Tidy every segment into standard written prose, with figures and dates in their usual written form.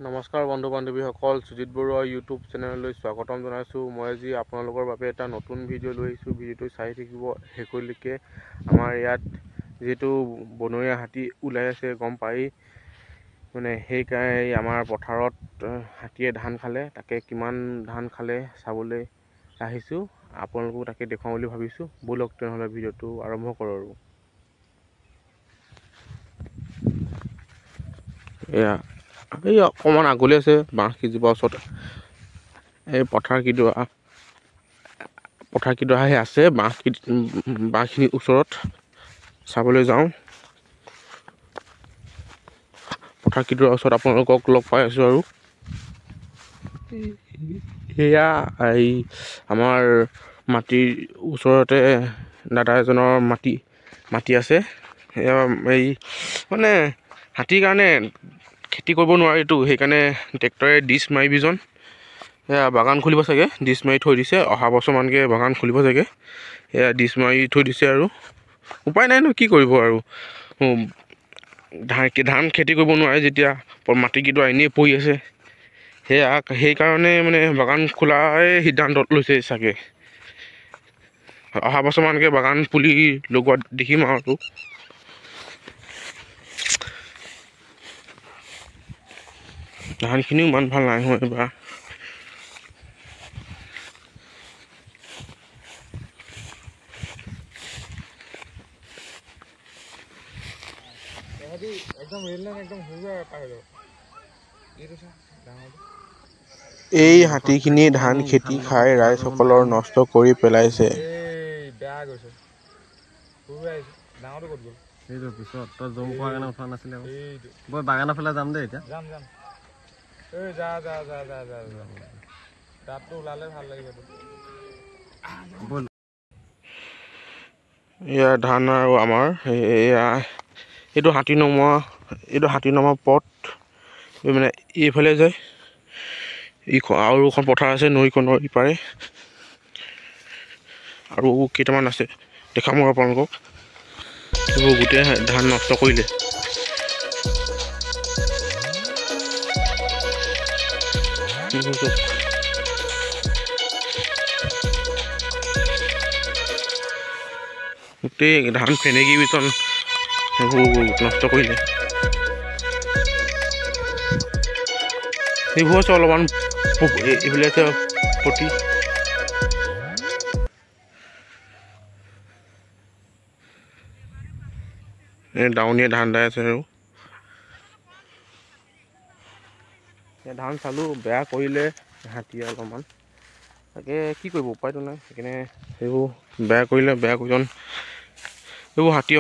নমস্কাৰ বন্ধু বান্ধৱীসকল, সুজিত বৰুৱা ইউটিউব চেনেললৈ স্বাগতম জনাইছোঁ। মই আজি আপোনালোকৰ বাবে এটা নতুন ভিডিঅ' লৈ আহিছোঁ। ভিডিঅ'টো চাই থাকিব শেষলৈকে। আমাৰ ইয়াত যিহেতু বনৰীয়া হাতী ওলাই আছে গম পাই, মানে সেইকাৰণে আমাৰ পথাৰত হাতীয়ে ধান খালে, তাকে কিমান ধান খালে চাবলৈ আহিছোঁ। আপোনালোকো তাকে দেখুৱাম বুলি ভাবিছোঁ। ব'লক তেনেহ'লে ভিডিঅ'টো আৰম্ভ কৰোঁ। আৰু এয়া এই অকণমান আগলৈ আছে বাঁহ কেইজোপাৰ ওচৰত, এই পথাৰকেইডৰা আছে বাঁহখিনিৰ ওচৰত চাবলৈ যাওঁ। পথাৰকেইডৰাৰ ওচৰত আপোনালোকক লগ পাই আছোঁ। আৰু সেয়া এই আমাৰ মাটিৰ ওচৰতে দাদা এজনৰ মাটি আছে। সেয়া এই মানে হাতীৰ কাৰণে খেতি কৰিব নোৱাৰিতো, সেইকাৰণে ট্ৰেক্টৰে ডিছ মাৰি বিজন এয়া বাগান খুলিব চাগে। ডিছ মাৰি থৈ দিছে, অহা বছৰমানকৈ বাগান খুলিব চাগে। এয়া ডিছ মাৰি থৈ দিছে আৰু উপায় নাই ন, কি কৰিব আৰু। ধান খেতি কৰিব নোৱাৰে যেতিয়া মাটিকেইডৰা এনেই পৰি আছে, সেইকাৰণে মানে বাগান খোলাই সিদ্ধান্ত লৈছে চাগে। অহা বছৰমানকৈ বাগান পুলি লগোৱাত দেখিম আৰু। ধানখিনিও ইমান ভাল নাই হোৱা এইবাৰ। এই হাতীখিনি ধান খেতি খাই ৰাইজসকলৰ নষ্ট কৰি পেলাইছে। সেইটো পিছত তই জোৰ পোৱাৰ কাৰণে উঠোৱা নাছিলে। বই বাগানৰ ফালে যাম দেই এতিয়া। তাতটো ওলালে ভাল লাগিব। এয়া ধান আৰু আমাৰ এইটো হাতী নমা পথ মানে এইফালে যায়। আৰু এখন পথাৰ আছে নৈখনৰ ইপাৰে, আৰু কেইটামান আছে দেখাম মই আপোনালোকক। এইবোৰ গোটেই ধান নষ্ট কৰিলে। গোটেই ধান ফেনেকি বিচন সেইবোৰ নষ্ট কৰিলে। এইবোৰ আছে অলপমান এইফালে আছে প্ৰতি ডাউনীয়ে ধান দাই আছে। আৰু ধান চালোঁ, বেয়া কৰিলে হাতীয়ে অলপমান, তাকে কি কৰিব উপায়তো নাই। সেইকাৰণে সেইবোৰ বেয়া কৰিলে, এইবোৰ হাতী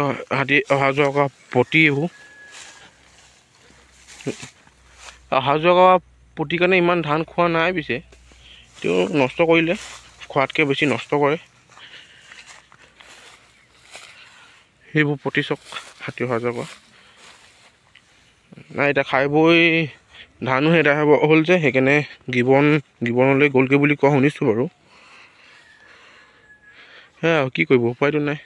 অহা যোৱা কৰা পতি, এইবোৰ অহা যোৱা কৰা পতিৰ কাৰণে ইমান ধান খোৱা নাই পিছে, তেওঁ নষ্ট কৰিলে, খোৱাতকৈ বেছি নষ্ট কৰে সেইবোৰ পতি। চক হাতী অহা যোৱা কৰা নাই, এতিয়া খাই বৈ ধানো এদাই হ'ল যে, সেইকাৰণে গিবনলৈ গ'লগৈ বুলি কোৱা শুনিছোঁ বাৰু। সেয়া আৰু কি কৰিব উপায়তো নাই।